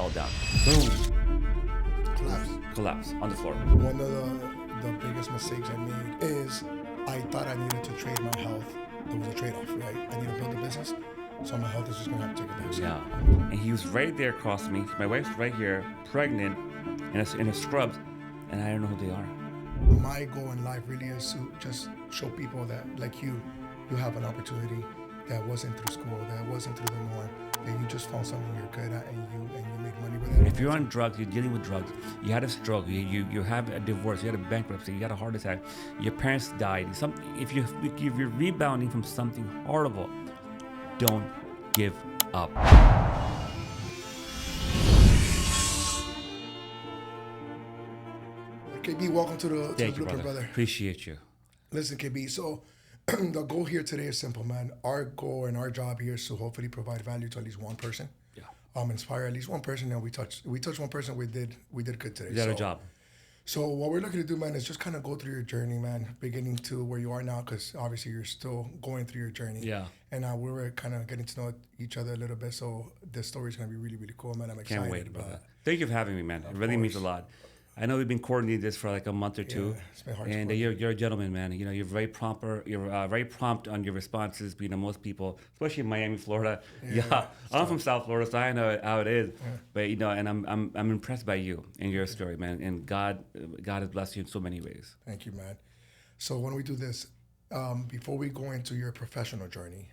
fell down. Boom. Collapse on the floor. One of the biggest mistakes I made is I thought I needed to trade my health. There was a trade-off, right? I need to build a business, so my health is just gonna have to take a back seat. Yeah. And he was right there across me. My wife's right here, pregnant, in a scrubs, and I don't know who they are. My goal in life really is to just show people that, like you have an opportunity that wasn't through school, that wasn't through the norm, that you just found something you're good at and you make money with it. If you're on drugs, you're dealing with drugs, you had a stroke, you have a divorce, you had a bankruptcy, you had a heart attack, your parents died. If you're rebounding from something horrible, don't give up. KB, welcome to the Thank you, Blueprint, brother. Appreciate you. Listen, KB, so the goal here today is simple, man. Our goal and our job here is to hopefully provide value to at least one person. Yeah. Inspire at least one person, and we touched one person. We did good today. You did a job. So what we're looking to do, man, is just kind of go through your journey, man, beginning to where you are now, because obviously you're still going through your journey. Yeah. And we were kind of getting to know each other a little bit, so this story is going to be really, really cool, man. I'm excited. Can't wait, brother. Thank you for having me, man. It really means a lot. I know we've been coordinating this for like a month or two, it's been hard and you're a gentleman, man. You know, you're very proper. You're very prompt on your responses, being to most people, especially in Miami, Florida. Yeah, I'm from South Florida, so I know how it is. Yeah. But you know, and I'm impressed by you and your story, man. And God has blessed you in so many ways. Thank you, man. So when we do this, before we go into your professional journey,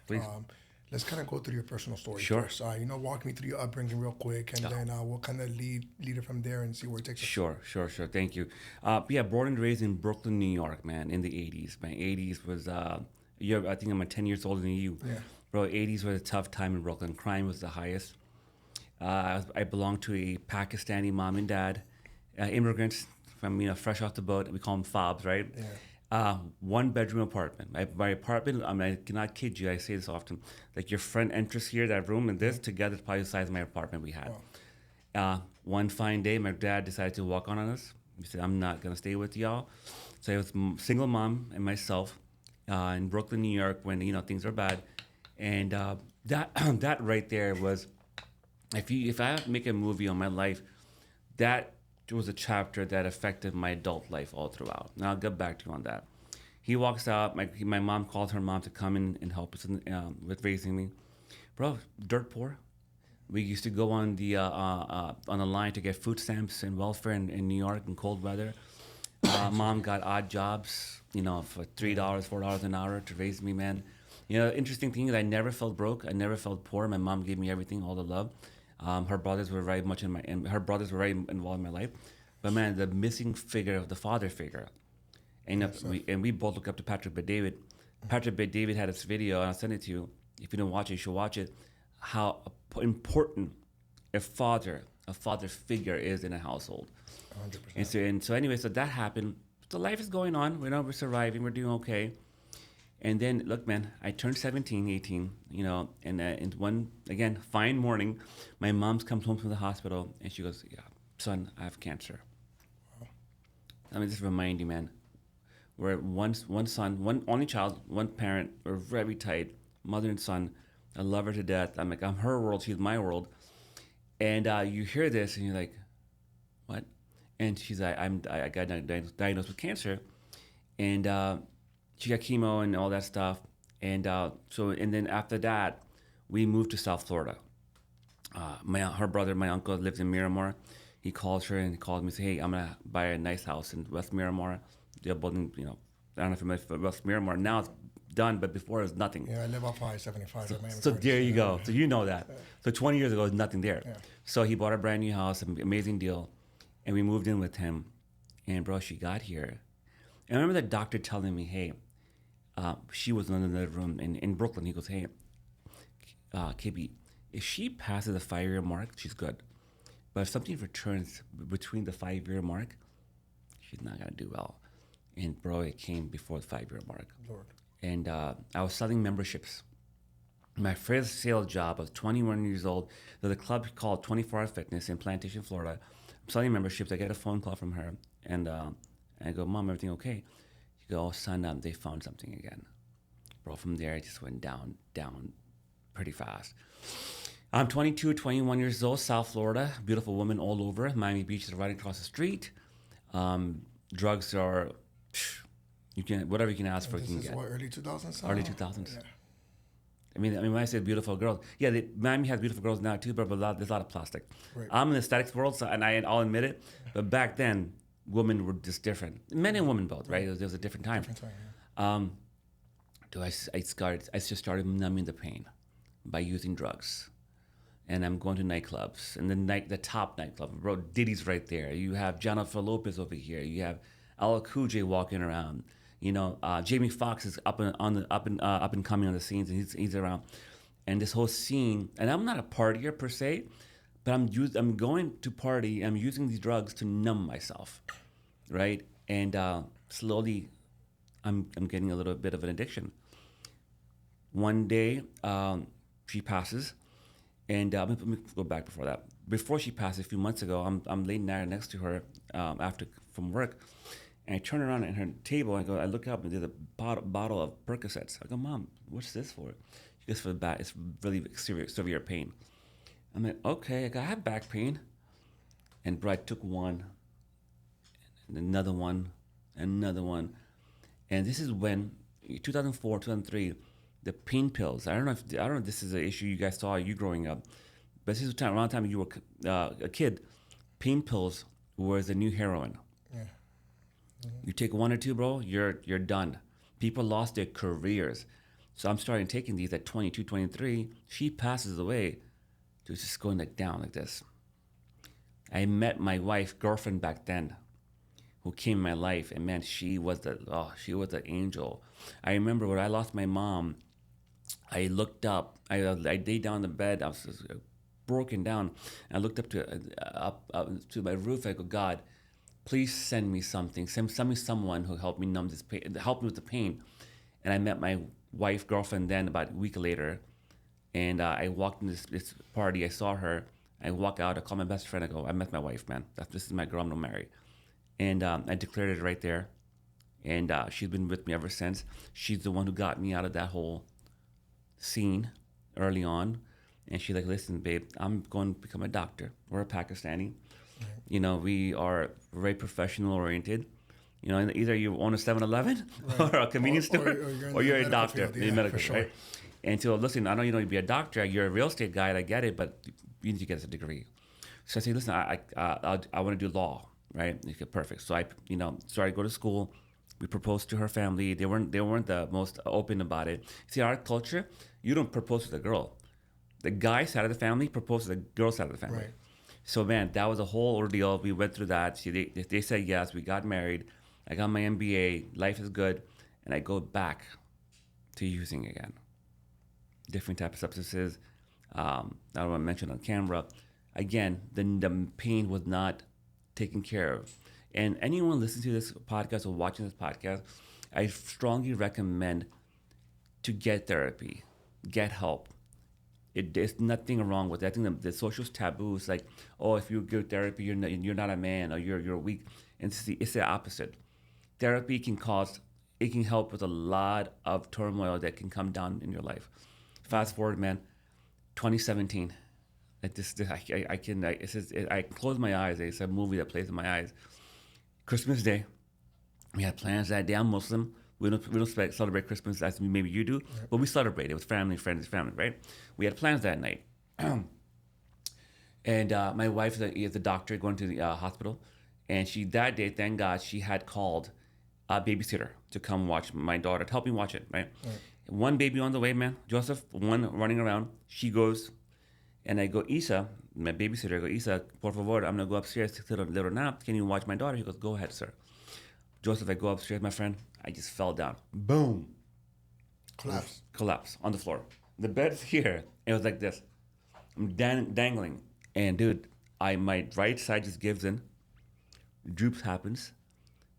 let's kind of go through your personal story first. Walk me through your upbringing real quick, and then we'll kind of lead it from there and see where it takes us. Sure. Thank you. Born and raised in Brooklyn, New York, man, in the 80s. My 80s was, I think I'm 10 years older than you. Yeah. Bro, 80s was a tough time in Brooklyn. Crime was the highest. I belonged to a Pakistani mom and dad, immigrants from, fresh off the boat. We call them fobs, right? Yeah. One bedroom apartment. My apartment, I cannot kid you, I say this often, like your friend enters here, that room, and this together is probably the size of my apartment we had. Wow. One fine day, my dad decided to walk on us. He said, I'm not going to stay with y'all. So it was single mom and myself in Brooklyn, New York, when, things are bad. And that right there was, if I have to make a movie on my life, that was a chapter that affected my adult life all throughout. Now I'll get back to you on that. He walks out. My mom called her mom to come in and help us with raising me. Bro, dirt poor. We used to go on the line to get food stamps and welfare in New York in cold weather. Mom got odd jobs, for $3, $4 an hour to raise me, man. Interesting thing is I never felt broke. I never felt poor. My mom gave me everything, all the love. Her brothers were very much involved in my life, but man, the missing figure of the father figure, and we both look up to Patrick Bet-David. Patrick Bet-David had this video, and I'll send it to you. If you don't watch it, you should watch it. How important a father figure is in a household. 100%. And so anyway, so that happened. So life is going on. We're surviving. We're doing okay. And then, look, man, I turned 17, 18, and one, again, fine morning, my mom comes home from the hospital, and she goes, yeah, son, I have cancer. Wow. Let me just remind you, man, we're one son, one only child, one parent, we're very tight, mother and son. I love her to death. I'm her world, she's my world. And you hear this, and you're like, what? And she's like, I got diagnosed with cancer. And she got chemo and all that stuff. And then after that, we moved to South Florida. Her brother, my uncle, lives in Miramar. He calls her and called me and said, hey, I'm going to buy a nice house in West Miramar. They're building, I don't know if you're familiar with West Miramar. Now it's done, but before it was nothing. Yeah, I live off I-75. So there you go. So you know that. Yeah. So 20 years ago, there was nothing there. Yeah. So he bought a brand new house, an amazing deal. And we moved in with him. And bro, she got here. And I remember the doctor telling me, hey, she was in another room in Brooklyn. He goes, hey, KB, if she passes the 5-year mark, she's good. But if something returns between the 5-year mark, she's not going to do well. And bro, it came before the 5-year mark. Lord. And I was selling memberships. My first sales job, I was 21 years old. There's a club called 24 Hour Fitness in Plantation, Florida. I'm selling memberships. I get a phone call from her. And I go, Mom, everything okay? She goes, oh, son, they found something again. Bro, from there, it just went down pretty fast. I'm 22, 21 years old, South Florida. Beautiful women all over. Miami Beach is right across the street. Drugs are, you can whatever you can ask for, you This can is get. what, early 2000s? Early 2000s. Yeah. I mean, when I say beautiful girls, yeah, Miami has beautiful girls now too, but there's a lot of plastic. Right. I'm in the aesthetics world, so, and I'll admit it. But back then, women were just different. Men and women both, right? There was a different time. Different time, yeah. I just started numbing the pain by using drugs. And I'm going to nightclubs, and the top nightclub, bro, Diddy's right there. You have Jennifer Lopez over here. You have LL Cool J walking around. Jamie Foxx is up and coming on the scenes, and he's around. And this whole scene, and I'm not a partier per se, but I'm going to party. I'm using these drugs to numb myself, right? And slowly, I'm getting a little bit of an addiction. One day, she passes. And let me go back before that. Before she passed a few months ago, I'm laying there next to her from work, and I turn around at her table. And I look up, and there's a bottle of Percocets. I go, Mom, what's this for? She goes, for the back. It's really severe pain. I'm like, okay, I have back pain. And bro, I took one, and another one, and another one. And this is when, 2004, 2003, the pain pills. I don't know if this is an issue you guys saw you growing up, but this is around the time you were a kid. Pain pills was the new heroin. Yeah. You take one or two, bro, you're done. People lost their careers. So I'm starting taking these at 22, 23. She passes away. It was just going down like this. I met my wife, girlfriend back then, who came in my life, and man, she was the angel. I remember when I lost my mom, I looked up. I laid down in the bed. I was just broken down. I looked up to my roof. I go, God, please send me something. Send me someone who helped me numb this pain, help me with the pain. And I met my wife, girlfriend, then about a week later. And I walked in this party. I saw her. I walk out. I call my best friend. I go, I met my wife, man. This is my girl. I'm gonna marry. And I declared it right there. And she's been with me ever since. She's the one who got me out of that whole scene early on. And she's like, listen, babe, I'm going to become a doctor. We're a Pakistani. Right. We are very professional oriented. And either you own a 7-Eleven right. or a convenience store, or you're a doctor in medical, sure. Right? And so, listen, I know you know you'd be a doctor. You're a real estate guy, and I get it, but you need to get a degree. So I say, listen, I want to do law, right? Okay, perfect. So I started to go to school. We proposed to her family. They weren't the most open about it. See, our culture, you don't propose to the girl. The guy side of the family proposed to the girl side of the family. Right. So man, that was a whole ordeal. We went through that. See, they said yes. We got married. I got my MBA. Life is good, and I go back to using again. Different type of substances. I don't want to mention on camera. Again, the pain was not taken care of. And anyone listening to this podcast or watching this podcast, I strongly recommend to get therapy, get help. There's nothing wrong with it. I think the social taboos, like, oh, if you go to therapy, you're not a man, or you're weak. And it's the opposite. Therapy can help with a lot of turmoil that can come down in your life. Fast forward, man, 2017. I close my eyes. It's a movie that plays in my eyes. Christmas Day. We had plans that day. I'm Muslim. We don't celebrate Christmas as maybe you do, right. But we celebrate it with family, friends, family, right? We had plans that night. And my wife is a doctor going to the hospital. And that day, thank God, she had called a babysitter to come watch my daughter, to help me watch it, right? One baby on the way, man. Joseph, one running around. She goes, and I go, Isa, my babysitter, I go, Isa, por favor, I'm going to go upstairs to take a little nap. Can you watch my daughter? He goes, go ahead, sir. Joseph, I go upstairs, my friend. I just fell down. Boom. Collapse on the floor. The bed's here. It was like this. I'm dangling. And dude, my right side just gives in. Droops happens.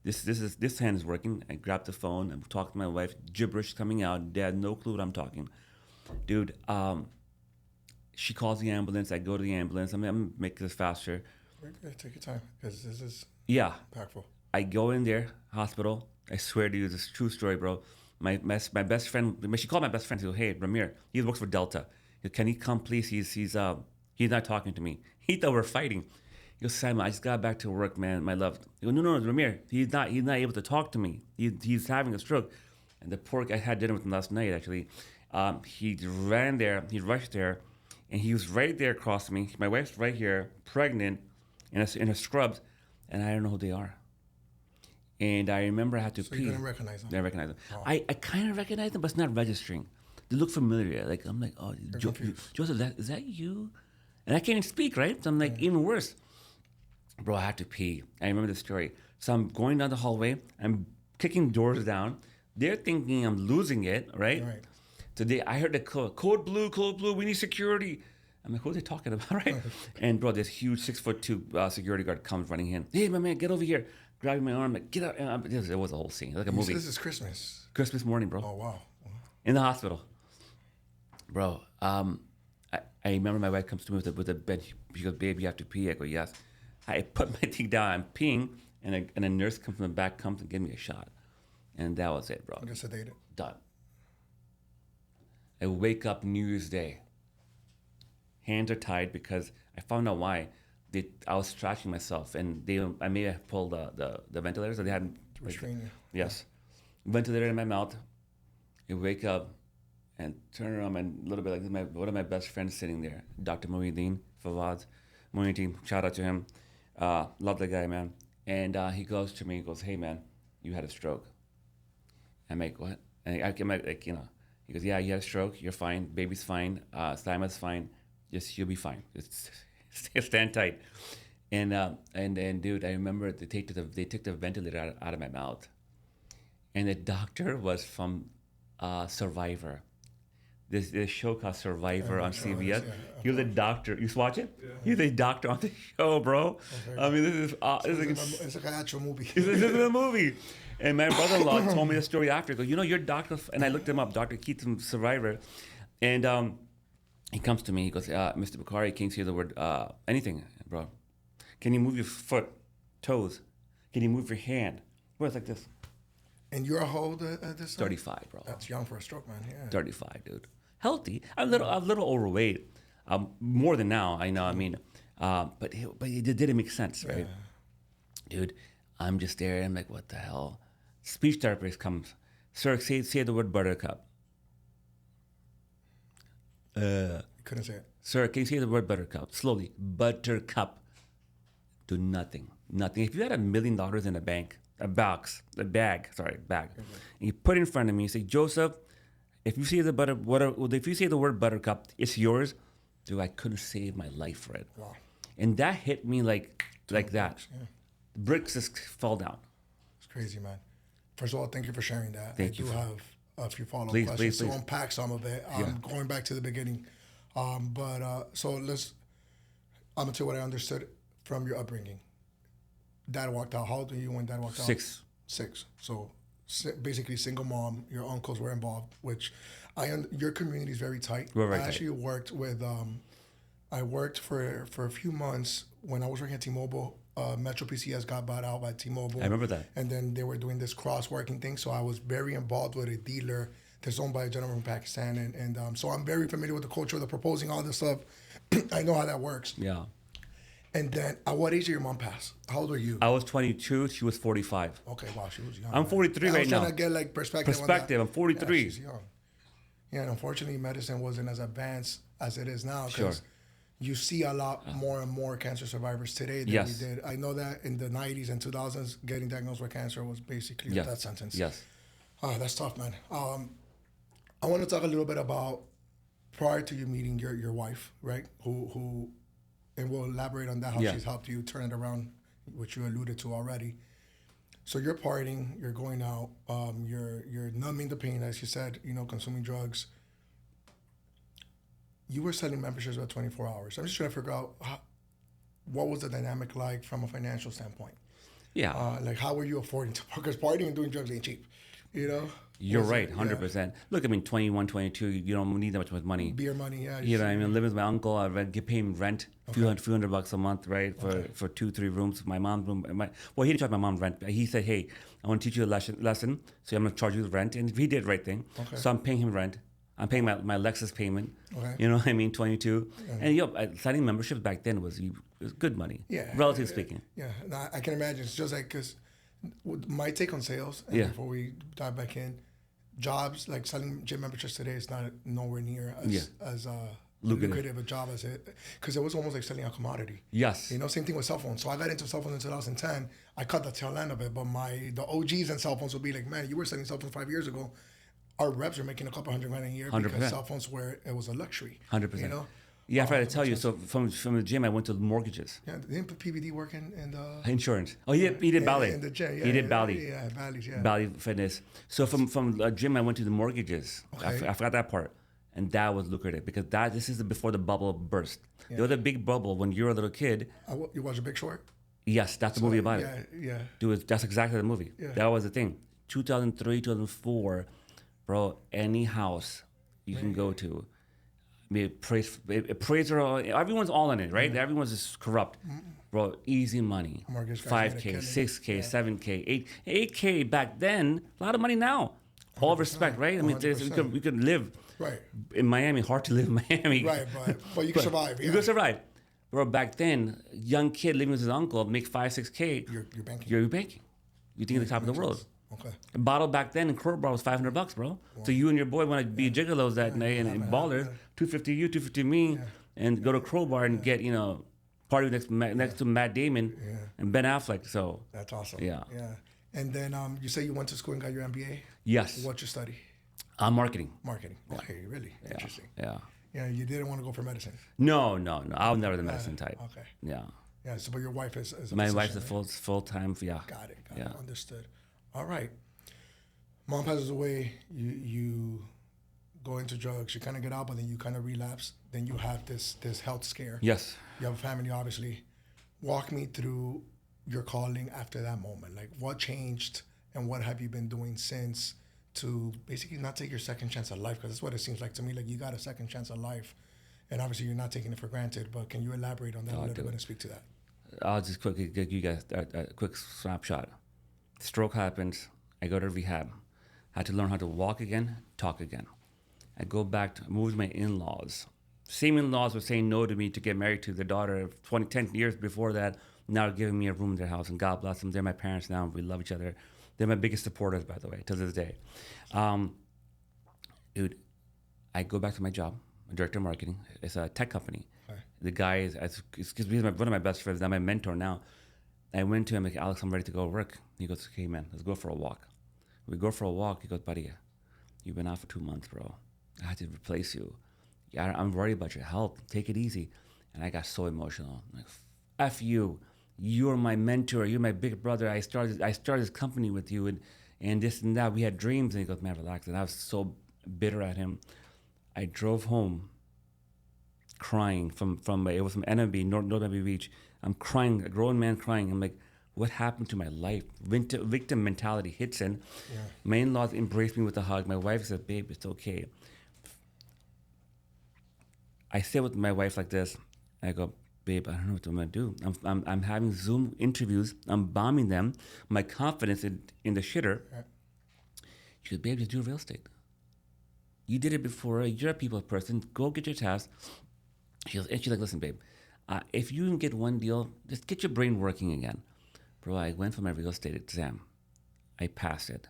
This hand is working. I grab the phone. I'm talking to my wife. Gibberish coming out. Dad, no clue what I'm talking. Dude, she calls the ambulance. I go to the ambulance. I'm going to make this faster. Take your time, because this is impactful. I go in there, hospital. I swear to you, this is a true story, bro. My best friend, she called my best friend. She goes, hey, Ramir, he works for Delta. Can he come, please? He's not talking to me. He thought we're fighting. He goes, Simon, I just got back to work, man. My love. He goes, no, Ramir. He's not able to talk to me. He's having a stroke. And the poor guy, I had dinner with him last night, actually. He ran there. He rushed there. And he was right there across from me. My wife's right here, pregnant, in her scrubs. And I don't know who they are. And I remember I had to pee. You didn't recognize them? I recognize them. Oh. I kind of recognize them, but it's not registering. They look familiar. Like, I'm like, oh, Joseph, is that you? And I can't even speak, right? So I'm like, even worse. Bro, I had to pee. I remember the story. So I'm going down the hallway. I'm kicking doors down. They're thinking I'm losing it, right? Today, I heard the code blue, we need security. I'm like, who are they talking about, right? And bro, this huge 6'2" security guard comes running in. Hey, my man, get over here. Grabbing my arm, like, get out. It was a whole scene, like a movie. This is Christmas. Christmas morning, bro. Oh, wow. In the hospital. Bro, I remember my wife comes to me with a bed. She goes, babe, you have to pee. I go, yes. I put my thing down. I'm peeing, and a nurse comes from the back, comes and gives me a shot. And that was it, bro. You're sedated. Done. I wake up New Year's Day. Hands are tied because I found out why. I was stretching myself, and I may have pulled the ventilator, so they hadn't. Restrain you. Yes. Ventilator in my mouth. I wake up and turn around, and a little bit like one of my best friends sitting there, Dr. Muhyiddin Fawad. Muhyiddin, shout out to him. Love the guy, man. And he goes to me, he goes, hey, man, you had a stroke. I'm like, what? And I'm like, he goes, yeah, you had a stroke. You're fine. Baby's fine. Simon's fine. You'll be fine. Just stand tight. And dude, I remember they took the ventilator out of my mouth. And the doctor was from Survivor. This show called Survivor on CBS. Yeah. He was a doctor. You watch it? Yeah. He's a doctor on the show, bro. Okay. I mean, it's like an actual movie. This is a movie. And my brother-in-law told me the story after. He goes, you're Dr. And I looked him up, Dr. Keith from Survivor. And he comes to me. He goes, Mr. Bakari, can you say the word anything, bro? Can you move your foot, toes? Can you move your hand? Bro, it's like this. And you're how old at this time? 35, bro. That's young for a stroke, man. Yeah. 35, dude. Healthy. I'm a little overweight. More than now, I know. I mean, but it didn't make sense, right? Yeah. Dude, I'm just there. I'm like, what the hell? Speech therapist comes. Sir, say the word buttercup. You couldn't say it. Sir, can you say the word buttercup? Slowly. Buttercup. Do nothing. Nothing. If you had $1 million in a bag, and you put it in front of me, you say, Joseph, if you say the word buttercup, it's yours. Dude, I couldn't save my life for it. Wow. And that hit me like that. Yeah. Bricks just fall down. It's crazy, man. First of all, thank you for sharing that. I do have a few follow-up questions please. to unpack some of it. Going back to the beginning. So I'm going to tell you what I understood from your upbringing. Dad walked out. How old were you when Dad walked out? 6. So basically single mom. Your uncles were involved, which your community is very tight. We're very tight. Actually worked with, I worked for a few months when I was working at T-Mobile. Metro PCS got bought out by T-Mobile. I remember that. And then they were doing this cross-working thing. So I was very involved with a dealer that's owned by a gentleman from Pakistan. And so I'm very familiar with the culture, the proposing, all this stuff. I know how that works. Yeah. And then, at what age did your mom pass? How old are you? I was 22. She was 45. Okay, wow, she was young. I'm 43 right now. I was trying to get like perspective on that. I'm 43. Yeah, she's young. Yeah, and unfortunately, medicine wasn't as advanced as it is now. Because you see a lot more and more cancer survivors today than we did. I know that in the 90s and 2000s, getting diagnosed with cancer was basically a death sentence. Yes. That's tough, man. I want to talk a little bit about prior to you meeting your wife, right? Who and we'll elaborate on that, how she's helped you turn it around, which you alluded to already. So you're partying, you're going out, you're numbing the pain, as you said, consuming drugs. You were selling memberships about 24 hours. I'm just trying to figure out what was the dynamic like from a financial standpoint. Yeah. Like how were you affording to, because partying and doing drugs ain't cheap, You're right, 100%. Yeah. Look, I mean, 21, 22, you don't need that much money. Beer money, yeah. I mean, living with my uncle, I get paying rent, a few hundred bucks a month, right, for 2-3 rooms. My mom's room, he didn't charge my mom rent. He said, hey, I want to teach you a lesson, so I'm going to charge you the rent. And he did the right thing. Okay. So I'm paying him rent. I'm paying my Lexus payment. Okay. You know what I mean? 22. And signing memberships back then was good money. Yeah. Relatively speaking. Yeah. No, I can imagine. It's just like, because my take on sales, and before we dive back in, jobs, like selling gym memberships today is not nowhere near as lucrative a job as it, because it was almost like selling a commodity. Yes. You know, same thing with cell phones. So I got into cell phones in 2010. I cut the tail end of it, but the OGs in cell phones would be like, man, you were selling cell phones 5 years ago. Our reps are making a couple $100,000 a year 100%. because cell phones it was a luxury. 100%. You know? Yeah, I forgot to tell you. So from the gym, I went to mortgages. Yeah, didn't put PVD work in the insurance. Oh, he did ballet. In the gym, yeah. He did ballet. Yeah, ballet, yeah. Ballet fitness. So from a gym, I went to the mortgages. Okay. I forgot that part, and that was lucrative because this is before the bubble burst. Yeah. There was a big bubble when you were a little kid. You watched The Big Short? Yes, that's the movie about it. Yeah. Dude, that's exactly the movie. Yeah. That was the thing. 2003, 2004, bro. Any house you can go to. Appraiser, everyone's all in it, right? Everyone's just corrupt. Bro, easy money. 5K, 6K, 7K, 8K back then, a lot of money now. All respect, right? I mean, we could live in Miami. Hard to live in Miami. Right, but you can survive. Yeah. You can survive. Bro, back then, young kid living with his uncle, make 5, 6K. You're banking. You're banking. You think you're the top of the world. Okay. A bottle back then in Kroger was $500, bro. Wow. So you and your boy want to be gigolos that night and ballers, $250 you, $250 me, and go to Crowbar and get, party next to Matt Damon and Ben Affleck. So that's awesome. Yeah. And then you say you went to school and got your MBA? Yes. What'd you study? Marketing. Marketing. Okay, really interesting. Yeah. Yeah, you didn't want to go for medicine. No. I was never the medicine type. Okay. Yeah. Yeah. So, but your wife is a my wife's physician, a full time. Yeah. Got it. Understood. All right. Mom passes away. You go into drugs. You kind of get out, but then you kind of relapse. Then you have this health scare. Yes. You have a family, obviously. Walk me through your calling after that moment. Like, what changed, and what have you been doing since to basically not take your second chance at life? Because that's what it seems like to me. Like, you got a second chance at life, and obviously you're not taking it for granted. But can you elaborate on that a little bit and speak to that? I'll just quickly give you guys a quick snapshot. Stroke happens. I go to rehab. I had to learn how to walk again, talk again. I go back to move with my in-laws. Same in-laws were saying no to me to get married to their daughter 10 years before that. Now they're giving me a room in their house, and God bless them. They're my parents now. We love each other. They're my biggest supporters, by the way, to this day. Dude, I go back to my job, director of marketing. It's a tech company. Okay. The guy he's one of my best friends, now my mentor now. I went to him like, Alex, I'm ready to go work. He goes, okay, man, let's go for a walk. We go for a walk. He goes, buddy, you've been out for 2 months, bro. I had to replace you. Yeah, I'm worried about your health. Take it easy. And I got so emotional. I'm like, F you. You're my mentor. You're my big brother. I started this company with you and this and that. We had dreams. And he goes, man, relax. And I was so bitter at him. I drove home crying from it was from NMB, North Miami Beach. I'm crying, a grown man crying. I'm like, what happened to my life? Victim mentality hits in. Yeah. My in-laws embraced me with a hug. My wife said, babe, it's okay. I sit with my wife like this. I go, babe, I don't know what I'm gonna do. I'm having Zoom interviews. I'm bombing them. My confidence in the shitter. Yeah. She goes, babe, just do real estate. You did it before. You're a people person. Go get your task. She's like, listen, babe, if you can get one deal, just get your brain working again. Bro, I went for my real estate exam. I passed it.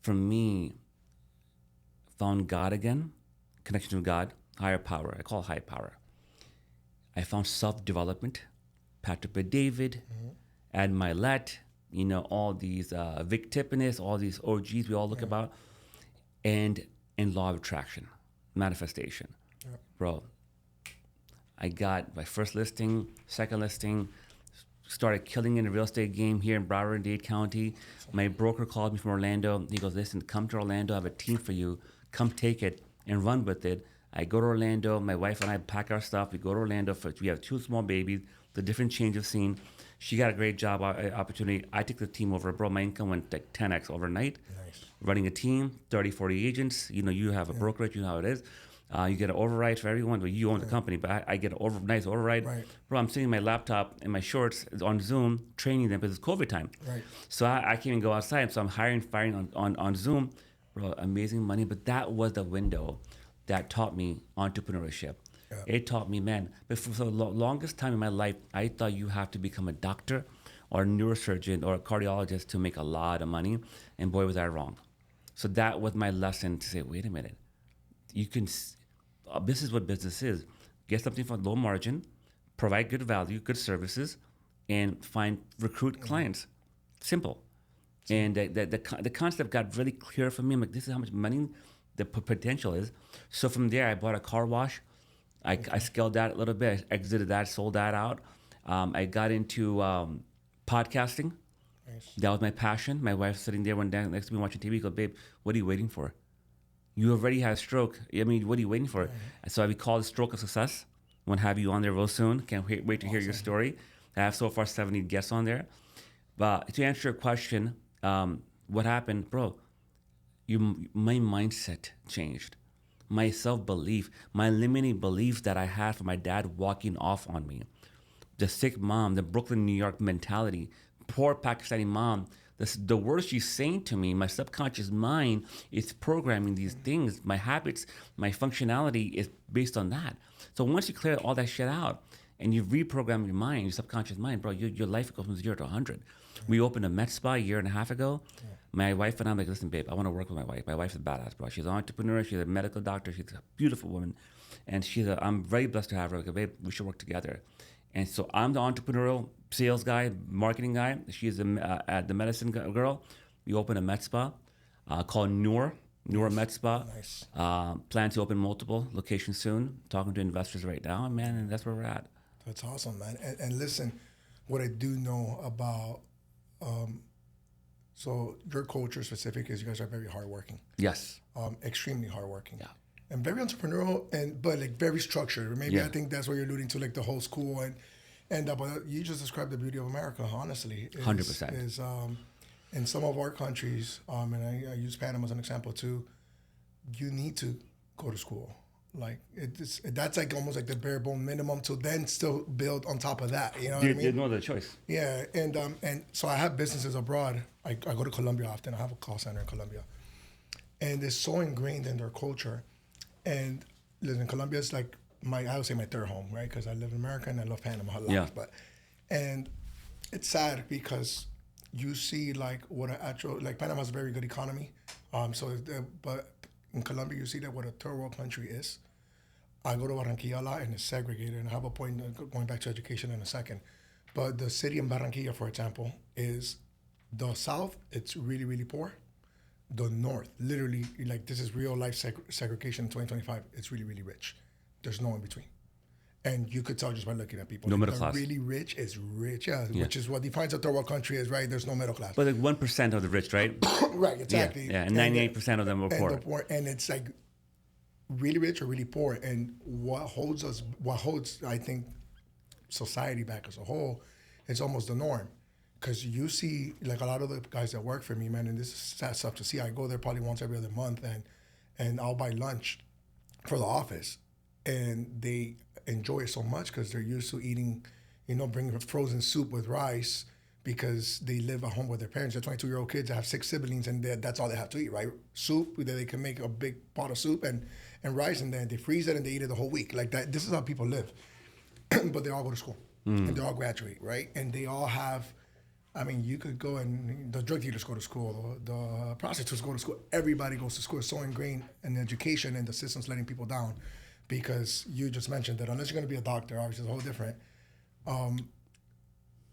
For me, found God again, connection to God, higher power. I call it high power. I found self-development, Patrick B. David, Ad Milet, all these Vic Tippenis, all these OGs we all look about, and law of attraction, manifestation. Yeah. Bro, I got my first listing, second listing, started killing in the real estate game here in Broward and Dade County. My broker called me from Orlando. He goes, listen, come to Orlando. I have a team for you. Come take it and run with it. I go to Orlando. My wife and I pack our stuff. We go to Orlando. We have 2 small babies, the different change of scene. She got a great job opportunity. I took the team over. Bro, my income went like 10x overnight. Nice. Running a team, 30, 40 agents. You have a brokerage. You know how it is. You get an override for everyone, but you own the company. But I get a nice override. Right. Bro, I'm sitting in my laptop and my shorts on Zoom training them because it's COVID time. Right. So I can't even go outside. So I'm firing on Zoom. bro, amazing money. But that was the window that taught me entrepreneurship. Yeah. It taught me, man. But for the longest time in my life, I thought you have to become a doctor or a neurosurgeon or a cardiologist to make a lot of money. And boy, was I wrong. So that was my lesson to say, wait a minute, you can. This is what business is: get something for low margin, provide good value, good services, and recruit clients. Simple. And the concept got really clear for me. I'm like, this is how much money the potential is. So from there, I bought a car wash. I scaled that a little bit, exited that, sold that out. I got into podcasting. Nice. That was my passion. My wife's sitting there one day next to me watching TV. Goes, babe, what are you waiting for? You already had a stroke. I mean, what are you waiting for? So we call it Stroke of Success. Want to have you on there real soon. Can't wait to hear your story. I have so far 70 guests on there. But to answer your question, what happened, bro? My mindset changed. My self-belief, my limiting beliefs that I had from my dad walking off on me. The sick mom, the Brooklyn, New York mentality, poor Pakistani mom. The words she's saying to me, my subconscious mind is programming these things. My habits, my functionality is based on that. So once you clear all that shit out and you reprogram your mind, your subconscious mind, bro, your life goes from 0 to 100. We opened a Med Spa a year and a half ago. My wife and I'm like, listen, babe, I want to work with my wife. My wife's a badass, bro. She's an entrepreneur. She's a medical doctor. She's a beautiful woman. And I'm very blessed to have her. Like, babe, we should work together. And so I'm the entrepreneurial sales guy, marketing guy. She's the medicine girl. We opened a Med Spa called Nur Med Spa. Nice. Plan to open multiple locations soon. Talking to investors right now, man, and that's where we're at. That's awesome, man. And listen, what I do know about, so your culture specific is you guys are very hardworking. Yes. Extremely hardworking. Yeah. And very entrepreneurial, but like very structured. Maybe I think that's what you're alluding to, like the whole school and but you just described the beauty of America. Honestly, 100%. Is in some of our countries, and I use Panama as an example too. You need to go to school. Like that's like almost like the bare bone minimum to then still build on top of that. You know what I mean? There's no other choice. Yeah, and so I have businesses abroad. I go to Colombia often. I have a call center in Colombia, and it's so ingrained in their culture. And listen, Colombia is like I would say my third home, right? Because I live in America and I love Panama a lot. Yeah. And it's sad because you see like what an actual like Panama has a very good economy. But in Colombia you see that what a third world country is. I go to Barranquilla a lot and it's segregated. And I have a point going back to education in a second. But the city in Barranquilla, for example, is the south. It's really really poor. The north, literally, like this is real life segregation in 2025. It's really, really rich. There's no in between. And you could tell just by looking at people. No like middle class. Really rich is rich, yeah, which is what defines a third world country is, right? There's no middle class. But like 1% of the rich, right? Right, exactly. Yeah, and 98% of them are poor. And it's like really rich or really poor. And what holds, I think, society back as a whole, is almost the norm. Because you see, like a lot of the guys that work for me, man, and this is sad stuff to see. I go there probably once every other month, and I'll buy lunch for the office, and they enjoy it so much because they're used to eating, bringing frozen soup with rice because they live at home with their parents. They're 22-year-old kids that have 6 siblings, and that's all they have to eat, right? Soup, that they can make a big pot of soup and rice, and then they freeze it and they eat it the whole week. Like that. This is how people live, but they all go to school and they all graduate, right? And they all have. I mean, you could go and the drug dealers go to school, the prostitutes go to school. Everybody goes to school. It's so ingrained in education, and the system's letting people down because you just mentioned that unless you're going to be a doctor, obviously it's a whole different.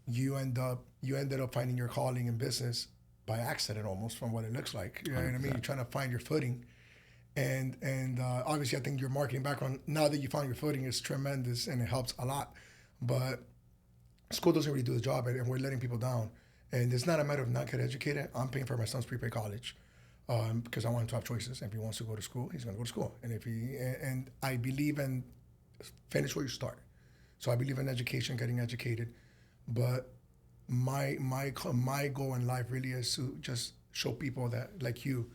You ended up finding your calling in business by accident, almost from what it looks like. You know what I mean? You're trying to find your footing, and obviously I think your marketing background, now that you found your footing, is tremendous and it helps a lot, but. School doesn't really do the job, and we're letting people down. And it's not a matter of not getting educated. I'm paying for my son's prepaid college because I want him to have choices. If he wants to go to school, he's going to go to school. And I believe in finish where you start. So I believe in education, getting educated. But my goal in life really is to just show people that, like you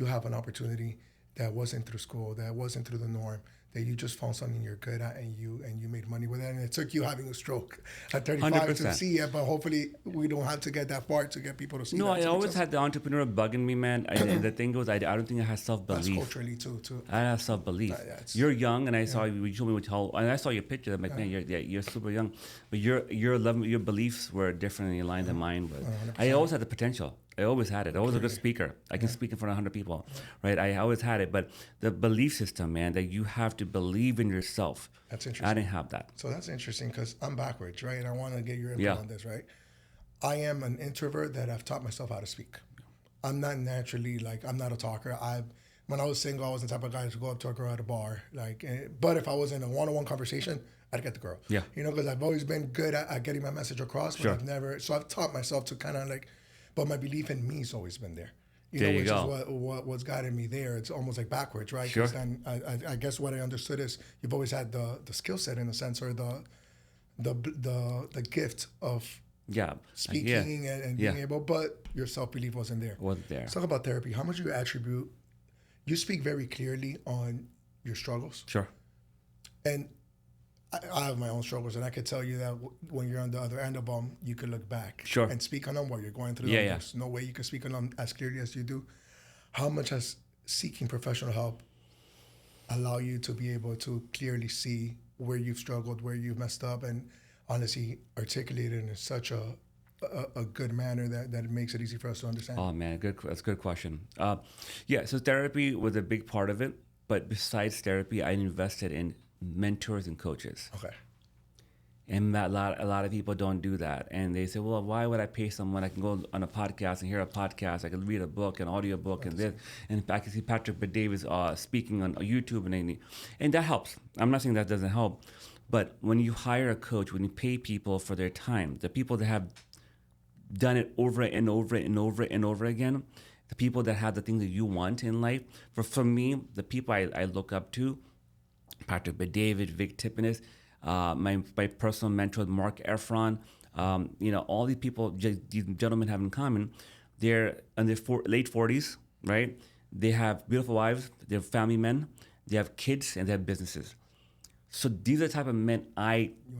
have an opportunity that wasn't through school, that wasn't through the norm, that you just found something you're good at and you made money with it, and it took you having a stroke at 35 100%. to see it, but hopefully we don't have to get that far to get people to see No, that. I always had the entrepreneur bug in me, man. And the thing was, I don't think I had self-belief. That's culturally too. I have self-belief. You're young, and I saw you told me and I saw your picture. I'm like, man, you're super young, but your beliefs were differently aligned than mine was. 100%. I always had the potential. I always had it. I was a good speaker. I can speak in front of 100 people, right? I always had it, but the belief system, man, that you have to believe in yourself. That's interesting. I didn't have that. So that's interesting because I'm backwards, right? And I want to get your input on this, right? I am an introvert that I've taught myself how to speak. I'm not naturally I'm not a talker. When I was single, I was the type of guy to go up to a girl at a bar, but if I was in a one-on-one conversation, I'd get the girl. Yeah. Because I've always been good at getting my message across, but I've taught myself to kind of but my belief in me has always been there. Which is what's guided me there. It's almost like backwards, right? Sure. Then I guess what I understood is you've always had the skill set in a sense, or the gift of speaking and being able, but your self-belief wasn't there. Let's talk about therapy. How much do you attribute? You speak very clearly on your struggles. Sure. And I have my own struggles, and I could tell you that when you're on the other end of them, you could look back and speak on them while you're going through them. There's no way you can speak on them as clearly as you do. How much has seeking professional help allow you to be able to clearly see where you've struggled, where you've messed up, and honestly articulate it in such a good manner that it makes it easy for us to understand? Oh man, that's a good question. So therapy was a big part of it, but besides therapy, I invested in mentors and coaches. Okay. And a lot of people don't do that, and they say, well, why would I pay someone? I can go on a podcast and hear a podcast. I can read a book, an audio book, and this, and I can see Patrick Bet-David speaking on YouTube, and that helps. I'm not saying that doesn't help, but when you hire a coach, when you pay people for their time, the people that have done it over and over and over and over again, the people that have the things that you want in life. For me, the people I look up to, Patrick Bet-David, Vic Tippenis, my personal mentor, Mark Efron, all these people, these gentlemen have in common, they're in their late 40s, right? They have beautiful wives, they're family men, they have kids, and they have businesses. So these are the type of men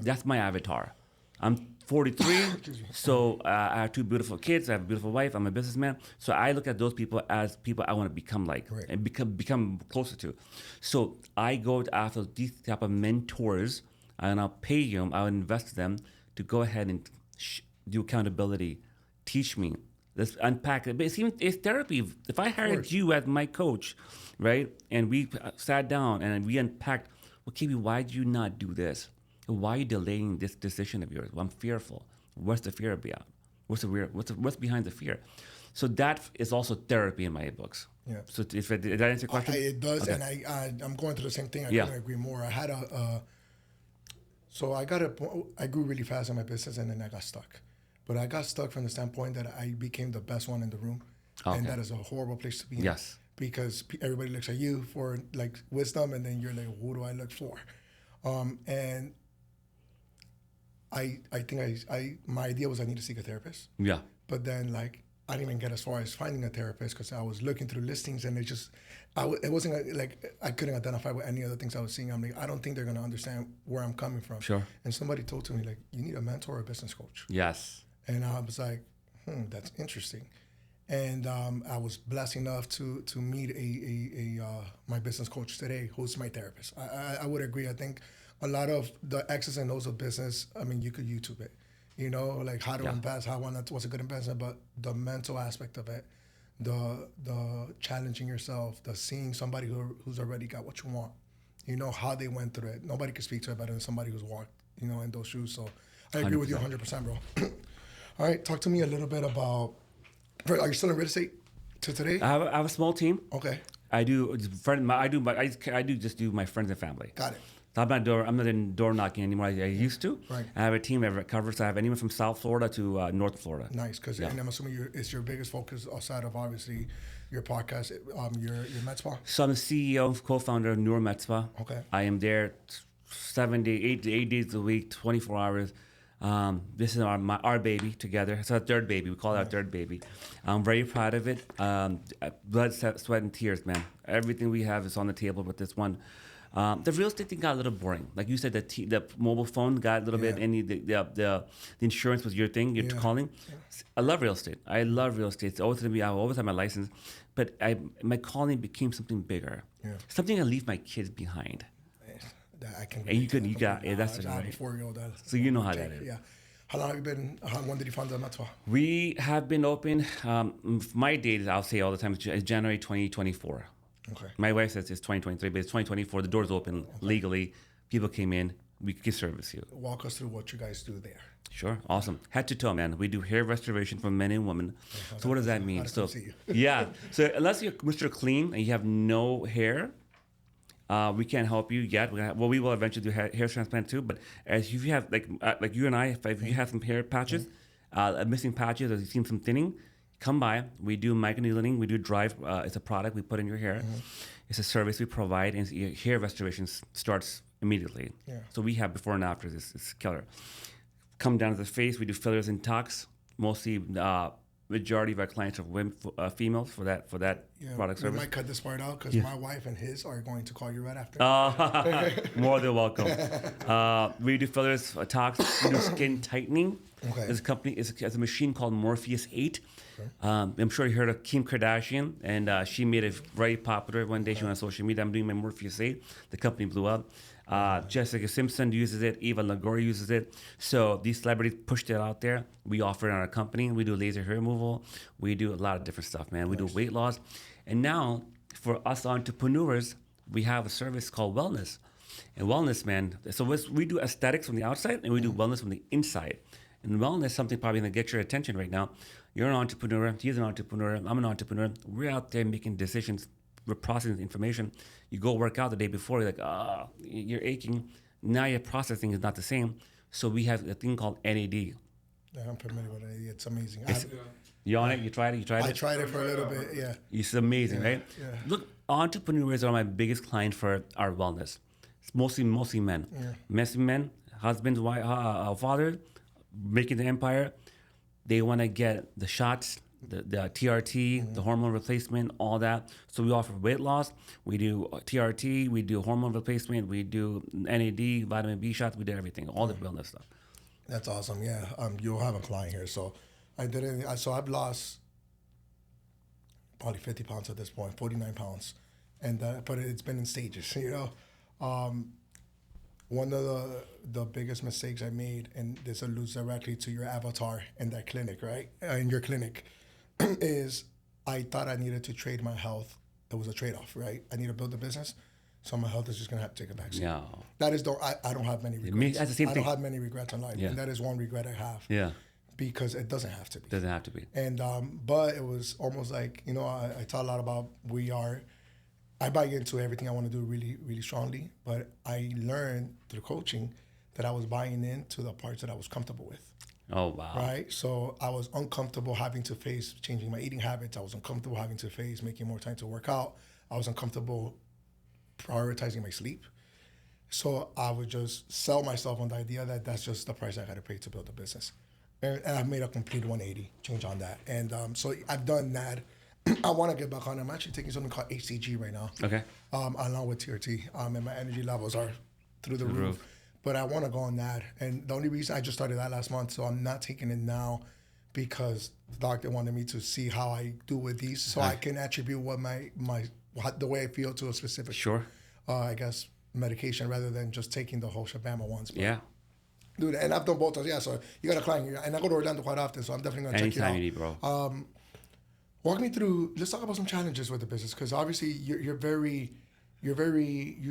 that's my avatar. I'm 43, so I have 2 beautiful kids, I have a beautiful wife, I'm a businessman. So I look at those people as people I want to become like and become closer to. So I go after these type of mentors, and I'll pay them, I'll invest them to go ahead and do accountability, teach me, let's unpack it. But it's therapy. If I hired you as my coach, right, and we sat down and we unpacked, well, KB, why did you not do this? Why are you delaying this decision of yours? Well, I'm fearful. What's the fear about? What's behind the fear? So that is also therapy in my books. Yeah. So did that answer your question? It does, and I'm going through the same thing. I couldn't agree more. I had I grew really fast in my business, and then I got stuck. But I got stuck from the standpoint that I became the best one in the room, and that is a horrible place to be in. Yes. Because everybody looks at you for wisdom, and then you're like, who do I look for? And I think my idea was I need to seek a therapist. Yeah. But then I didn't even get as far as finding a therapist because I was looking through listings and it wasn't I couldn't identify with any other things I was seeing. I'm like, I don't think they're going to understand where I'm coming from. Sure. And somebody told to me you need a mentor or a business coach. Yes. And I was like, that's interesting. And I was blessed enough to meet my business coach today, who's my therapist. I would agree. I think a lot of the X's and O's of business, you could YouTube it, how to invest, what's a good investment, but the mental aspect of it, the challenging yourself, the seeing somebody who's already got what you want, how they went through it. Nobody can speak to it better than somebody who's walked, in those shoes. So I agree 100%. With you 100%, bro. All right, talk to me a little bit about, are you still in real estate to today? I have a small team. Okay. I do just do my friends and family. Got it. I'm not in door knocking anymore. I used to. Right. I have a team that covers. I have anyone from South Florida to North Florida. Nice, because and I'm assuming it's your biggest focus outside of obviously your podcast, your Med Spa. So I'm the CEO, co-founder of Nur Med Spa. Okay. I am there 8 days a week, 24 hours. This is our baby together. It's our third baby. We call it our third baby. I'm very proud of it. Blood, sweat, and tears, man. Everything we have is on the table with this one. The real estate thing got a little boring. Like you said, the mobile phone got a little bit, and the insurance was your thing, you're calling. I love real estate. I love real estate. It's always going to be, I always have my license. But my calling became something bigger. Something I leave my kids behind. I can. And you got, that's it, right? So you know how that is. Yeah. How long have you been, when did you found the Med Spa? We have been open, my date, I'll say all the time, is January 2024. Okay. My wife says it's 2023, but it's 2024. The door's open legally. People came in. We can service you. Walk us through what you guys do there. Sure. Awesome. Head to toe, man. We do hair restoration for men and women. So what does that mean? So yeah. So unless you're Mr. Clean and you have no hair, we can't help you yet. We will eventually do hair transplant too. But as if you have like you and I, if you have some hair patches, missing patches, or you've seen some thinning, come by. We do microneedling. We do drive. It's a product we put in your hair. It's a service we provide, and your hair restoration starts immediately. So we have before and after. It's killer. Come down to the face. We do fillers and tox. Mostly, majority of our clients are women, females for that product service. We might cut this part out because my wife and his are going to call you right after. More than welcome. We do fillers, tox. We do skin tightening. Okay. There's a company. It's a machine called Morpheus 8. Okay. I'm sure you heard of Kim Kardashian, and she made it very popular. One day she went on social media. I'm doing my Morpheus 8. The company blew up. Jessica Simpson uses it. Eva Longoria uses it. So these celebrities pushed it out there. We offer it in our company. We do laser hair removal. We do a lot of different stuff, man. We do weight loss. And now, for us entrepreneurs, we have a service called Wellness. And Wellness, man, so we do aesthetics from the outside, and we do wellness from the inside. And wellness is something probably going to get your attention right now. You're an entrepreneur. He's an entrepreneur. I'm an entrepreneur. We're out there making decisions. We're processing the information. You go work out the day before, you're like, you're aching. Now your processing is not the same. So we have a thing called NAD. Yeah, I'm familiar with NAD. It's amazing. You on it? You tried it? I tried it for a little bit, yeah. It's amazing, right? Yeah. Look, entrepreneurs are my biggest client for our wellness. It's mostly men. Yeah. Messy men, husbands, wife, fathers, making the empire. They want to get the shots, the TRT, the hormone replacement, all that. So we offer weight loss. We do TRT. We do hormone replacement. We do NAD, vitamin B shots. We do everything, all the wellness stuff. That's awesome. Yeah, you'll have a client here. So I've lost probably 50 pounds at this point, 49 pounds, and but it's been in stages. You know, one of the biggest mistakes I made, and this alludes directly to your avatar in that clinic, right? In your clinic. Is I thought I needed to trade my health. It was a trade-off, right? I need to build a business, so my health is just gonna have to take a backseat. Yeah. That is I don't have many regrets. That's the same thing. I don't have many regrets in life, and that is one regret I have. Yeah. Because it doesn't have to be. Doesn't have to be. And but it was almost like, you know, I taught a lot about I buy into everything I want to do really, really strongly, but I learned through coaching that I was buying into the parts that I was comfortable with. Oh, wow. Right? So I was uncomfortable having to face changing my eating habits. I was uncomfortable having to face making more time to work out. I was uncomfortable prioritizing my sleep. So I would just sell myself on the idea that that's just the price I got to pay to build a business. And I've made a complete 180 change on that. And so I've done that. I want to get back on. I'm actually taking something called HCG right now. Okay. Along with TRT. And my energy levels are through the roof. But I want to go on that. And the only reason I just started that last month, so I'm not taking it now because the doctor wanted me to see how I do with these so I can attribute what the way I feel to a specific, I guess, medication rather than just taking the whole shebang at once. But yeah. Dude, and I've done both. Yeah, so you got a client here. And I go to Orlando quite often, so I'm definitely going to check you out. Anytime you need, bro. Walk me through, let's talk about some challenges with the business because obviously you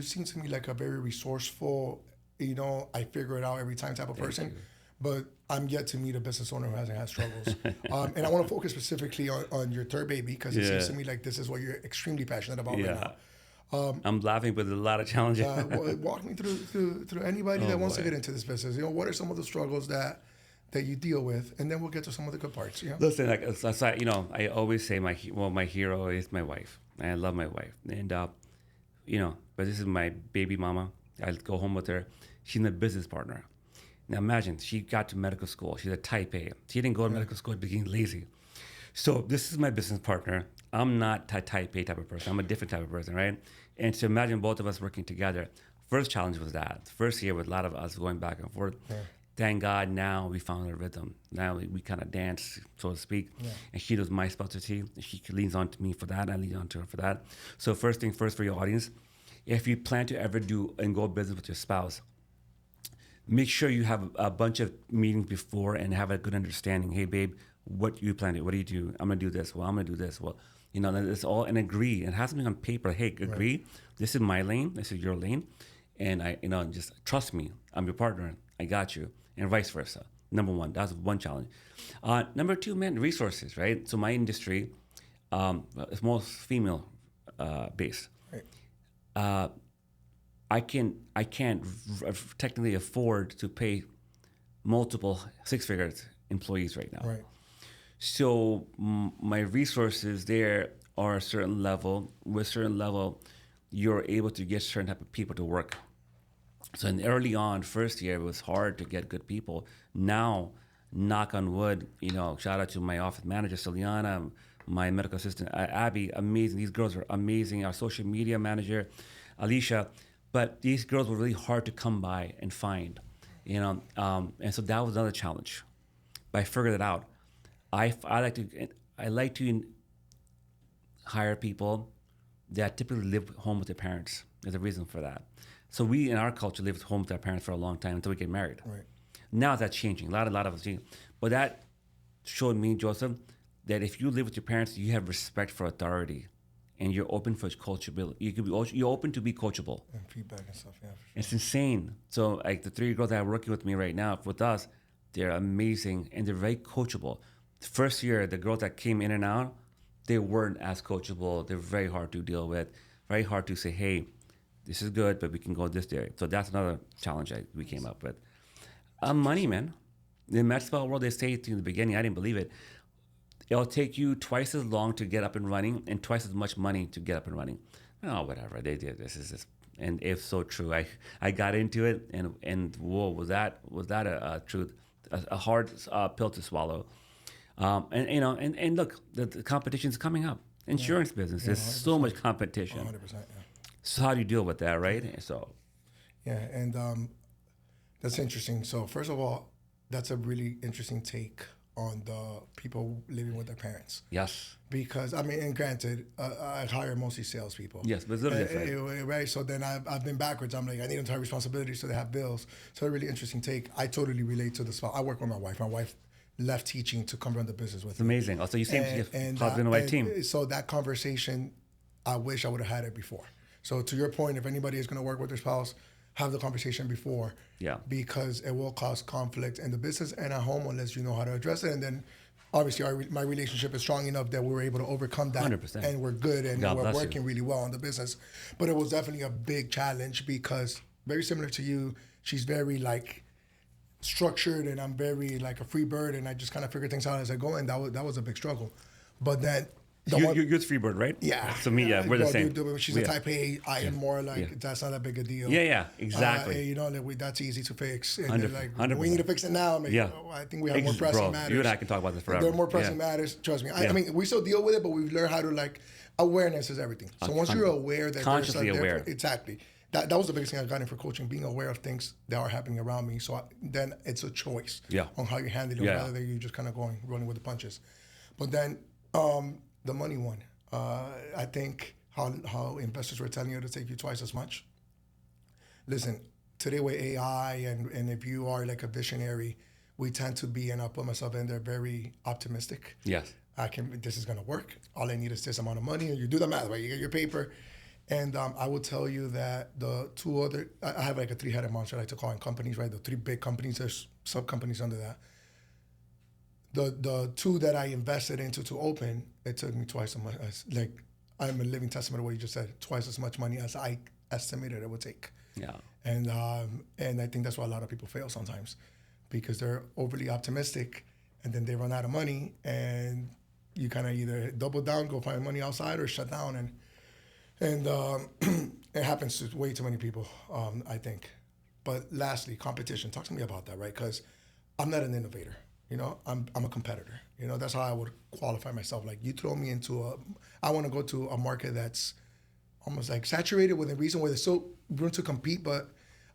seem to me like a very resourceful, you know, I figure it out every time type of person, but I'm yet to meet a business owner who hasn't had struggles. And I want to focus specifically on your third baby because it seems to me like this is what you're extremely passionate about right now. I'm laughing, but there's a lot of challenges. Walk me through anybody that wants to get into this business. You know, what are some of the struggles that you deal with, and then we'll get to some of the good parts. Yeah. Listen, you know, I always say my hero is my wife. I love my wife, and you know, but this is my baby mama. I go home with her. She's my business partner. Now imagine she got to medical school. She's a type A. She didn't go to medical school being lazy. So this is my business partner. I'm not type A type of person. I'm a different type of person, right? And to imagine both of us working together, first challenge was that. First year with a lot of us going back and forth. Yeah. Thank God now we found a rhythm. Now we kind of dance, so to speak. Yeah. And she does my specialty. She leans on to me for that. I lean on to her for that. So first thing first for your audience, if you plan to ever do and go business with your spouse, make sure you have a bunch of meetings before and have a good understanding. Hey, babe, what you plan to do? What do you do? I'm going to do this. Well, I'm going to do this. Well, it's all, and agree. It has to be on paper. Hey, agree. Right. This is my lane. This is your lane. And just trust me. I'm your partner. I got you. And vice versa. Number one, that's one challenge. Number two, man, resources, right? So my industry is most female based. Right. I can't technically afford to pay multiple six-figure employees right now. Right. So my resources there are a certain level. With a certain level, you're able to get certain type of people to work. So early on, first year, it was hard to get good people. Now, knock on wood, shout out to my office manager, Celiana, my medical assistant, Abby, amazing. These girls are amazing. Our social media manager, Alicia. But these girls were really hard to come by and find, and so that was another challenge. But I figured it out. I like to hire people that typically live home with their parents. There's a reason for that. So we, in our culture, lived home with our parents for a long time until we get married. Right. Now that's changing. A lot of us changing. But that showed me, Joseph, that if you live with your parents, you have respect for authority, and you're open for coachability. You're open to be coachable. And feedback and stuff, yeah. For sure. It's insane. So like the three girls that are working with me right now, with us, they're amazing and they're very coachable. The first year, the girls that came in and out, they weren't as coachable. They're very hard to deal with, very hard to say, hey, this is good, but we can go this day. So that's another challenge we came up with. Money, man. In the med spa world, they say to in the beginning, I didn't believe it. It'll take you twice as long to get up and running and twice as much money to get up and running. Oh, whatever. They did. This is this. And if so true, I got into it and whoa, was that a truth, a hard pill to swallow. And look, the competition's coming up. Insurance business, there's so much competition. 100%, yeah. So how do you deal with that, right? So, yeah, and that's interesting. So first of all, that's a really interesting take on the people living with their parents. Yes. Because, and granted, I hire mostly salespeople. Yes, but it's literally different. Right, so then I've been backwards. I'm like, I need them to have responsibilities so they have bills. So a really interesting take. I totally relate to the spot. I work with my wife. My wife left teaching to come run the business with It's amazing. Also, you seem to be husband and wife team. So that conversation, I wish I would have had it before. So to your point, if anybody is going to work with their spouse, have the conversation before. Yeah. Because it will cause conflict in the business and at home unless you know how to address it. And then obviously my relationship is strong enough that we were able to overcome that. 100%. And we're good and we're working really well on the business. But it was definitely a big challenge because very similar to you, she's very structured and I'm very a free bird and I just kind of figure things out as I go. And that was a big struggle. But then you're free bird, right? Yeah. So we're the same. She's a type A. I am more that's not that big a deal. Yeah, exactly. That's easy to fix. And 100%. We need to fix it now. I think we have more pressing matters. You and I can talk about this forever. There are more pressing matters. Trust me. We still deal with it, but we've learned how to awareness is everything. So once you're aware that consciously aware, exactly. That was the biggest thing I got in for coaching, being aware of things that are happening around me. So then it's a choice on how you handle it, rather than you just kind of running with the punches. But then the money one. I think how investors were telling you to take you twice as much. Listen, today with AI and if you are a visionary, we tend to be, and I'll put myself in there, very optimistic. Yes. This is going to work. All I need is this amount of money, and you do the math, right? You get your paper. And I will tell you that the two other, I have a three-headed monster I like to call in companies, right? The three big companies, there's sub-companies under that. The two that I invested into to open, it took me twice as much. I'm a living testament of what you just said. Twice as much money as I estimated it would take. Yeah. And I think that's why a lot of people fail sometimes, because they're overly optimistic, and then they run out of money, and you kind of either double down, go find money outside, or shut down, and it happens to way too many people, I think. But lastly, competition. Talk to me about that, right? Because I'm not an innovator. I'm a competitor. That's how I would qualify myself. Like, you throw me into I want to go to a market that's almost like saturated with a reason where there's still room to compete, but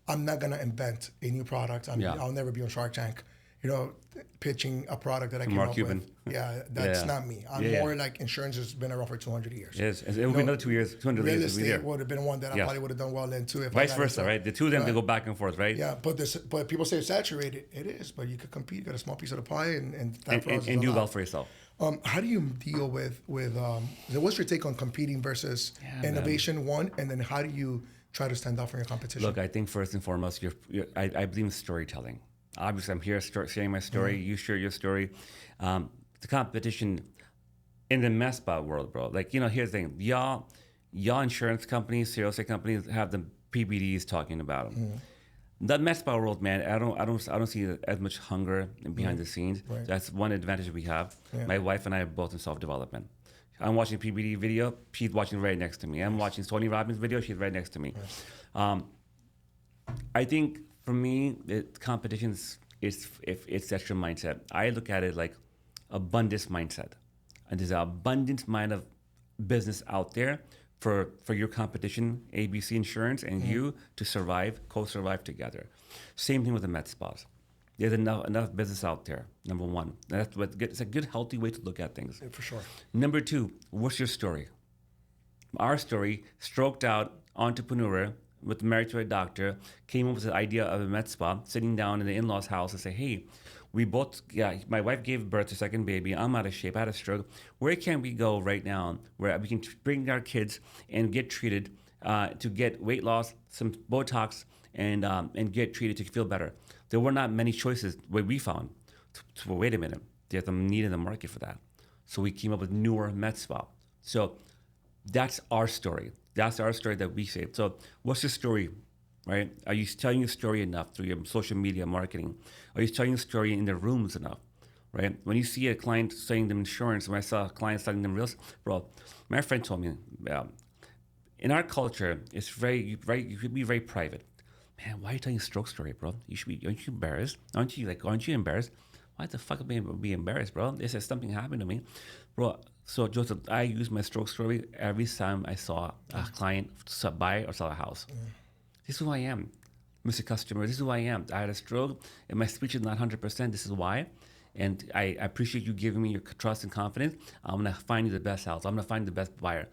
I'm not gonna invent a new product. I'll never be on Shark Tank, pitching a product that I came Mark up Cuban. with. Yeah, that's not me. I'm more like insurance has been around for 200 years. Yes, it will be another 2 years, 200 Real years. estate would have been one that I probably would have done well in too. If Vice versa, right? The two of them, they go back and forth, right? Yeah, but people say it's saturated. It is, but you could compete. You got a small piece of the pie, and do well for yourself. How do you deal with what's your take on competing versus innovation, one, and then how do you try to stand out from your competition? Look, I think first and foremost, I believe in storytelling. Obviously, I'm here sharing my story. You share your story. The competition in the med spa world, bro. Like, here's the thing. Y'all insurance companies, sales companies have the PBDs talking about them. The med spa world, man, I don't see as much hunger behind the scenes. Right. That's one advantage we have. My wife and I are both in self-development. I'm watching PBD video, she's watching right next to me. I'm watching Tony Robbins video, she's right next to me. I think for me, competitions it's extra mindset. I look at it like abundance mindset, and there's an abundant mind of business out there for your competition, ABC Insurance, and you to survive, co-survive together. Same thing with the med spas. There's enough business out there. Number one, it's a good, healthy way to look at things. Yeah, for sure. Number two, what's your story? Our story, stroked out entrepreneur with married to a doctor, came up with the idea of a med spa, sitting down in the in-laws' house and say, hey, my wife gave birth to a second baby. I'm out of shape. I had a stroke. Where can we go right now where we can bring our kids and get treated to get weight loss, some Botox, and get treated to feel better? There were not many choices where we found. So wait a minute. There's a need in the market for that. So we came up with Nur Med Spa. So that's our story. That's our story that we say. So what's your story, right? Are you telling your story enough through your social media marketing? Are you telling your story in the rooms enough, right? When you see a client selling them insurance, when I saw a client selling them real estate, bro, my friend told me, in our culture, you should be very private. Man, why are you telling a stroke story, bro? Aren't you embarrassed? Aren't you embarrassed? Why the fuck am I be embarrassed, bro? They said something happened to me. Bro, so Joseph, I use my stroke story every time I saw a client buy or sell a house. This is who I am, Mr. Customer. This is who I am. I had a stroke and my speech is not 100%. This is why. And I appreciate you giving me your trust and confidence. I'm going to find you the best house. I'm going to find you the best buyer.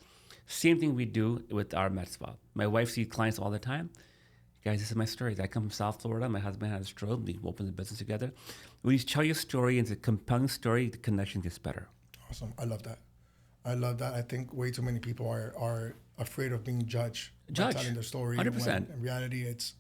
Same thing we do with our med spa. My wife sees clients all the time. Guys, this is my story. I come from South Florida. My husband had a stroke. We opened the business together. When you tell your story, it's a compelling story, the connection gets better. Awesome. I love that. I think way too many people are afraid of being judged by telling their story. 100%. When in reality, it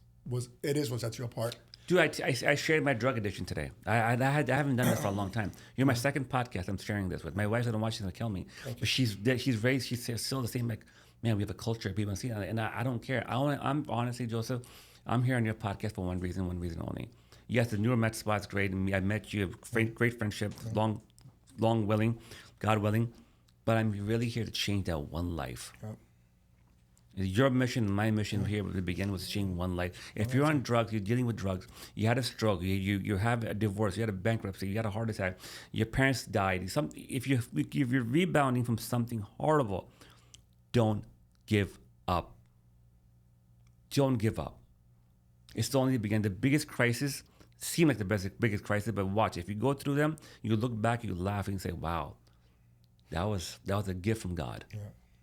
is what sets you apart. Dude, I shared my drug addiction today. I haven't done this for a long time. You're my second podcast I'm sharing this with. My wife doesn't watch this, gonna kill me. But she's still the same, like, man, we have a culture, people see it, and I don't care. I'm honestly, Joseph, I'm here on your podcast for one reason only. Yes, the Nur Med Spa is great, and I met you, great friendship, long willing, God willing, but I'm really here to change that one life. Yep. Your mission and my mission here at the beginning was to change one life. If you're on drugs, you're dealing with drugs, you had a stroke, you have a divorce, you had a bankruptcy, you had a heart attack, your parents died. If you're rebounding from something horrible, don't give up. Don't give up. It's only the beginning. The biggest crisis seem like the biggest crisis, but watch. If you go through them, you look back, you laugh, and you say, "Wow, that was a gift from God." Yeah.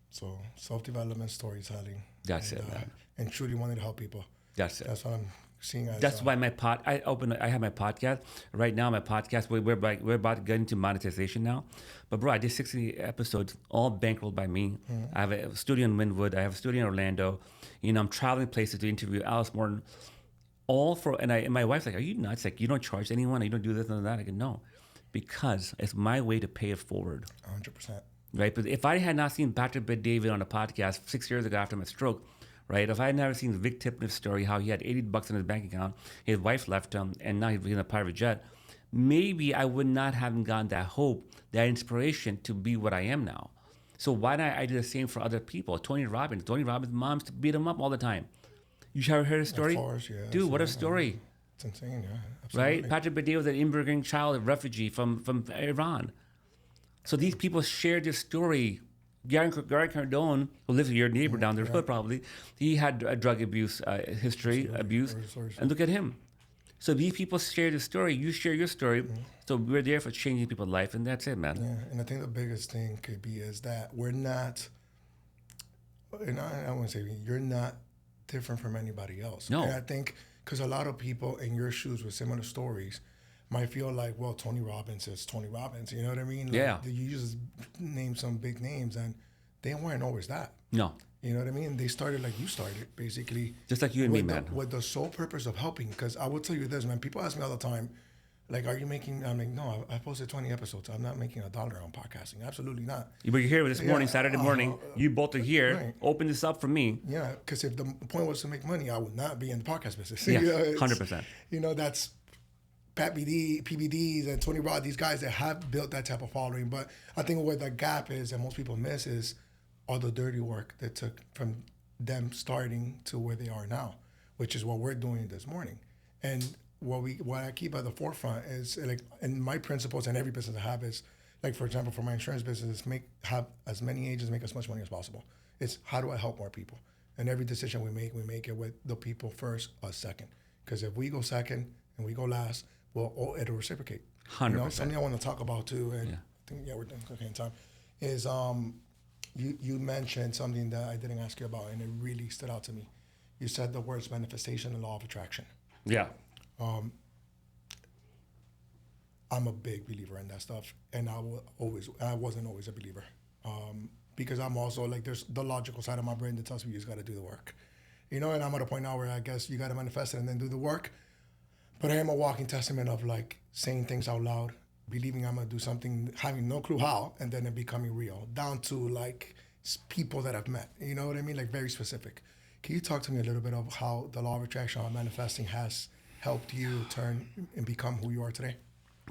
So self-development, storytelling. That's it, man. And truly wanting to help people. That's it. That's what I'm seeing. That's why I have my podcast right now. My podcast, we're about to get into monetization now. But bro, I did 60 episodes, all bankrolled by me. I have a studio in Wynwood. I have a studio in Orlando. I'm traveling places to interview Alice Morton. And my wife's like, "Are you nuts? Like, you don't charge anyone? You don't do this and that?" I go, "No, because it's my way to pay it forward." 100%. Right, but if I had not seen Patrick Bet-David on a podcast 6 years ago after my stroke, right? If I had never seen Vic Tipner's story, how he had $80 in his bank account, his wife left him, and now he's in a private jet, maybe I would not have gotten that hope, that inspiration to be what I am now. So why not I do the same for other people? Tony Robbins' moms beat him up all the time. You ever heard his story? Of course, yeah. Dude, what a story. It's insane, yeah, absolutely. Right? Patrick Badea was an immigrant child, a refugee from Iran. So these people shared this story. Gary Cardone, who lives with your neighbor down the road probably, he had a drug abuse history, abuse. And look at him. So these people share the story. You share your story. So we're there for changing people's life, and that's it, man. Yeah, and I think the biggest thing could be is that we're not, and I want to say you're not different from anybody else. No. And I think because a lot of people in your shoes with similar stories might feel like, well, Tony Robbins is Tony Robbins. You know what I mean? Like, Yeah. You just name some big names, and they weren't always that. No. You know what I mean? They started like you started, basically. Just like you and me, man. With the sole purpose of helping. Because I will tell you this, man. People ask me all the time, like, are you making, I'm like, no, I posted 20 episodes. I'm not making $1 on podcasting. Absolutely not. But you're here this morning, Saturday morning. You both are here. Right. Open this up for me. Yeah, because if the point was to make money, I would not be in the podcast business. Yeah, You know, 100%. You know, that's Pat BD, PBDs, and Tony Rod, these guys that have built that type of following. But I think where the gap is that most people miss is all the dirty work that took from them starting to where they are now, which is what we're doing this morning. And what I keep at the forefront is, like, and my principles and every business I have is, like, for example, for my insurance business, have as many agents make as much money as possible. It's how do I help more people? And every decision we make it with the people first, us second. Because if we go second and we go last, well, it'll reciprocate. 100%. You know, something I want to talk about too, and I think we're doing okay in time, is you mentioned something that I didn't ask you about, and it really stood out to me. You said the words manifestation and law of attraction. Yeah. I'm a big believer in that stuff, and I wasn't always a believer, because I'm also like, there's the logical side of my brain that tells me you just got to do the work, you know. And I'm at a point now where I guess you got to manifest it and then do the work. But I am a walking testament of, like, saying things out loud, believing I'm gonna do something, having no clue how, and then it becoming real, down to like people that I've met. You know what I mean? Like, very specific. Can you talk to me a little bit of how the law of attraction or manifesting has helped you turn and become who you are today?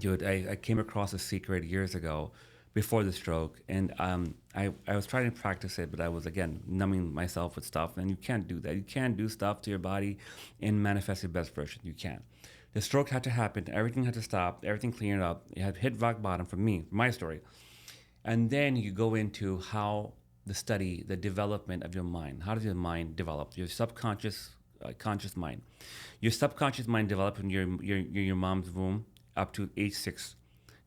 Dude, I came across a secret years ago before the stroke, and I was trying to practice it, but I was, again, numbing myself with stuff, and you can't do that. You can't do stuff to your body and manifest your best version. You can't. The stroke had to happen. Everything had to stop. Everything cleared up. It had hit rock bottom for me, my story. And then you go into how the development of your mind. How does your mind develop? Your subconscious, conscious mind. Your subconscious mind developed in your mom's womb up to age 6.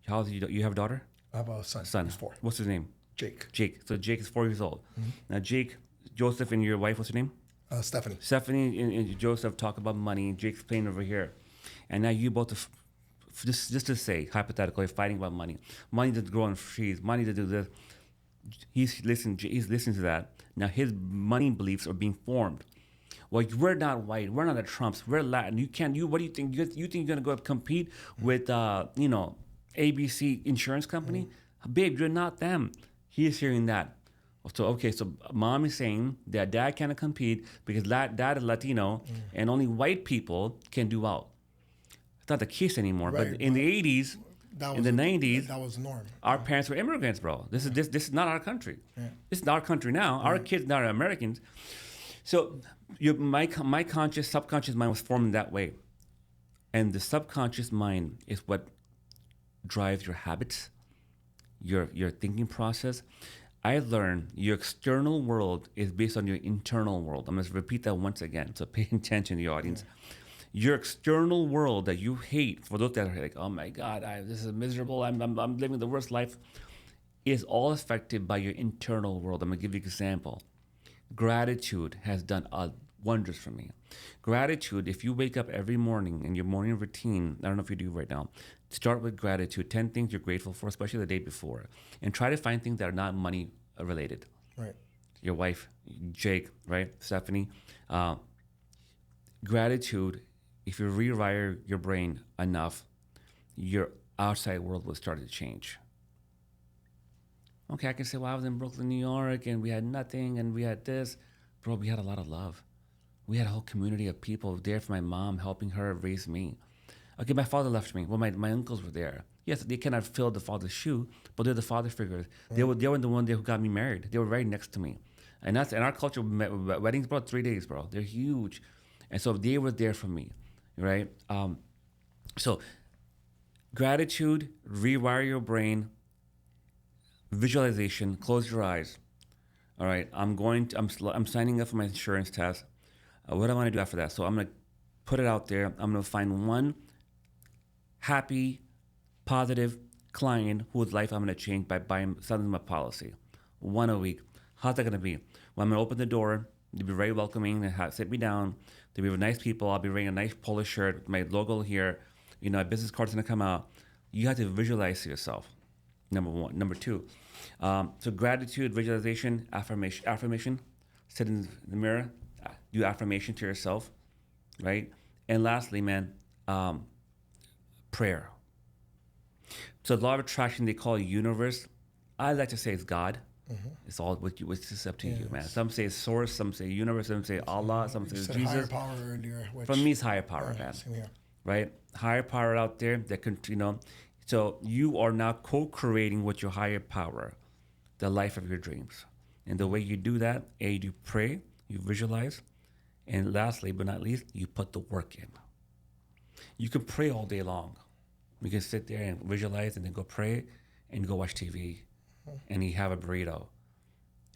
How old you have a daughter? I have a son. Son. He's 4. What's his name? Jake. So Jake is 4 years old. Now Joseph and your wife, what's her name? Stephanie. Stephanie and Joseph talk about money. Jake's playing over here. And now you both, just to say, hypothetically, fighting about money. Money to grow on trees, money to do this. He's listening to that. Now his money beliefs are being formed. Well, we're not white. We're not the Trumps. We're Latin. What do you think? You think you're going to go up compete with, ABC insurance company? Babe, you're not them. He's hearing that. So mom is saying that dad cannot compete because dad is Latino and only white people can do well. It's not the case anymore. Right, but in the 80s, in the 90s, that was the norm. Our parents were immigrants, bro. This is not our country. Yeah. This is our country now. Our kids now are Americans. So my conscious, subconscious mind was formed that way. And the subconscious mind is what drives your habits, your thinking process. I learned your external world is based on your internal world. I'm going to repeat that once again, so pay attention to the audience. Yeah. Your external world that you hate, for those that are like, oh my God, this is miserable, I'm living the worst life, is all affected by your internal world. I'm going to give you an example. Gratitude has done wonders for me. Gratitude, if you wake up every morning in your morning routine, I don't know if you do right now, start with gratitude, 10 things you're grateful for, especially the day before, and try to find things that are not money related. Right. Your wife, Jake, right? Stephanie. Gratitude, if you rewire your brain enough, your outside world will start to change. Okay, I can say, well, I was in Brooklyn, New York, and we had nothing, and we had this. Bro, we had a lot of love. We had a whole community of people there for my mom, helping her raise me. Okay, my father left me. Well, my uncles were there. Yes, they cannot fill the father's shoe, but they're the father figures. They were the one there who got me married. They were right next to me. And our culture, weddings, bro, 3 days, bro. They're huge. And so they were there for me. right? So gratitude, rewire your brain, visualization, close your eyes. All right, I'm signing up for my insurance test. What do I want to do after that? So I'm going to put it out there. I'm going to find one happy, positive client whose life I'm going to change by selling them a policy. One a week. How's that going to be? Well, I'm going to open the door. They'll be very welcoming. They sit me down. They'll be nice people. I'll be wearing a nice polo shirt with my logo here. A business card's going to come out. You have to visualize yourself. Number one. Number two. So gratitude, visualization, affirmation. Sit in the mirror. Do affirmation to yourself, right? And lastly, man, prayer. So the law of attraction, they call it universe. I like to say it's God. Mm-hmm. It's all it's just up to you, man. Some say source, some say universe, some say Allah, some say Jesus. Higher power earlier. For me, it's higher power, man. Right? Higher power out there that can, So you are now co-creating with your higher power, the life of your dreams. And the way you do that, you pray, you visualize, and lastly but not least, you put the work in. You can pray all day long. You can sit there and visualize and then go pray and go watch TV and you have a burrito.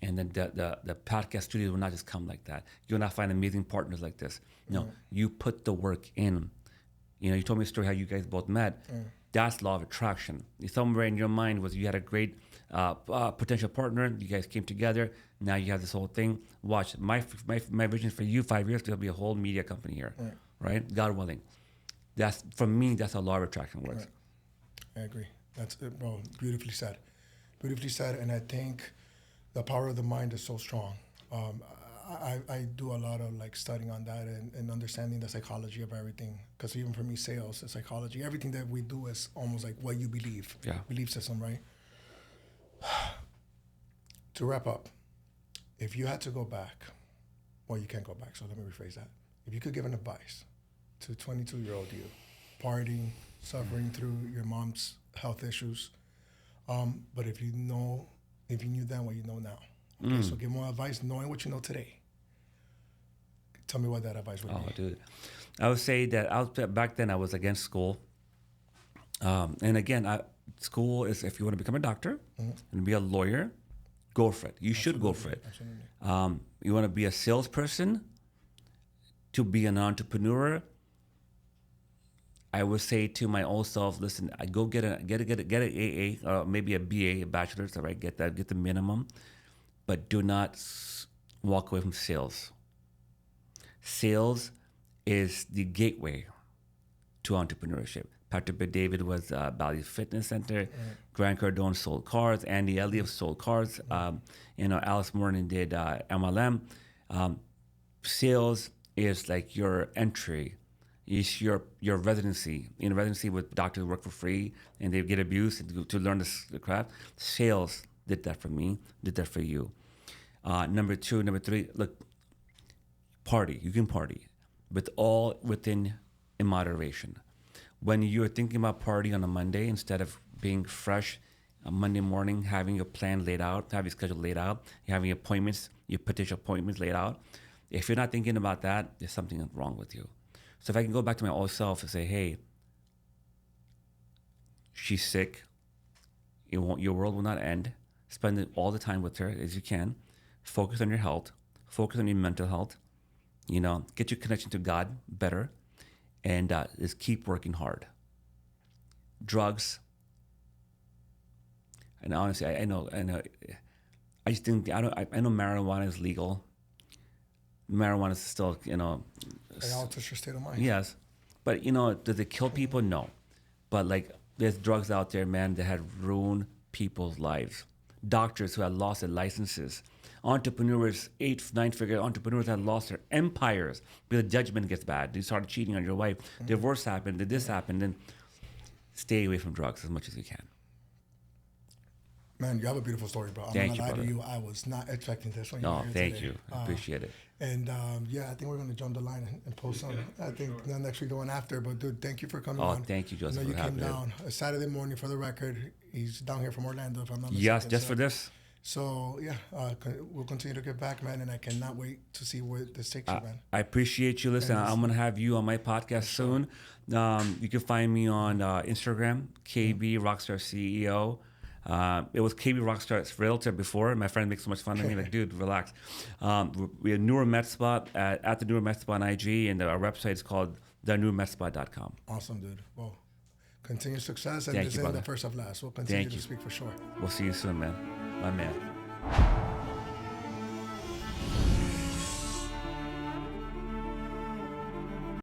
And then the podcast studio will not just come like that. You'll not find amazing partners like this. No, you put the work in. You told me a story how you guys both met. That's law of attraction. Somewhere in your mind was you had a great potential partner. You guys came together. Now you have this whole thing. Watch, my vision for you 5 years, there'll be a whole media company here, right? God willing. That's, for me, that's how law of attraction works. I agree. That's it, bro. Beautifully said. Beautifully said. And I think the power of the mind is so strong. I do a lot of studying on that and understanding the psychology of everything. Because even for me, sales, the psychology, everything that we do is almost like what you believe. Yeah. Belief system, right? To wrap up, if you had to go back, well, you can't go back, so let me rephrase that. If you could give an advice to 22-year-old you, partying, suffering through your mom's health issues, but if you knew then what you know now. Okay, so give more advice knowing what you know today. Tell me what that advice would be. Oh, dude. I would say that back then I was against school. And again, school is, if you want to become a doctor and be a lawyer, go for it. You should go for it. Absolutely. You want to be a salesperson, to be an entrepreneur, I would say to my old self, listen, I go get an AA or maybe a BA, a bachelor's, all right, get the minimum, but do not walk away from sales. Sales is the gateway to entrepreneurship. Patrick David was Bally's Fitness Center. Grant Cardone sold cars. Andy Elliott sold cars. Alice Morgan did MLM. Sales is like your entry. It's your residency. In residency with doctors who work for free and they get abused to learn the craft. Sales did that for me, did that for you. Number three, look, party. You can party, but all within in moderation. When you're thinking about party on a Monday, instead of being fresh on Monday morning, having your plan laid out, having your schedule laid out, having appointments, your potential appointments laid out, if you're not thinking about that, there's something wrong with you. So if I can go back to my old self and say, hey, she's sick, your world will not end. Spend all the time with her as you can. Focus on your health. Focus on your mental health. Get your connection to God better. And just keep working hard. Drugs. And honestly, I know. I just think I know marijuana is legal. Marijuana is still, It alters your state of mind. Yes, but does it kill people? No, but there's drugs out there, man, that have ruined people's lives. Doctors who have lost their licenses. Entrepreneurs, 8, 9-figure entrepreneurs that lost their empires because the judgment gets bad. You started cheating on your wife. Divorce happened. Did this happen? Then stay away from drugs as much as you can. Man, you have a beautiful story, bro. I'm thank not you, lie to you. I was not expecting this one. No, thank you. I appreciate it. And I think we're going to jump the line and post some. I think not next week, the one after. But dude, thank you for coming on. Oh, thank you, Joseph. You came down a Saturday morning for the record. He's down here from Orlando, if I'm not mistaken. Yes, just for this. So yeah, we'll continue to get back, man, and I cannot wait to see where this takes you, man. I appreciate you listening. I'm gonna have you on my podcast soon. You can find me on Instagram, KB Rockstar CEO. It was KB Rockstar's realtor before. My friend makes so much fun of me. Like, dude, relax. We have Nur Med Spa at the Nur Med Spa on IG, and our website is called thenurmedspa.com. Awesome, dude. Well, continued success, and Thank this you, isn't brother. the first of last. We'll continue Thank to you. speak for sure. We'll see you soon, man. My man.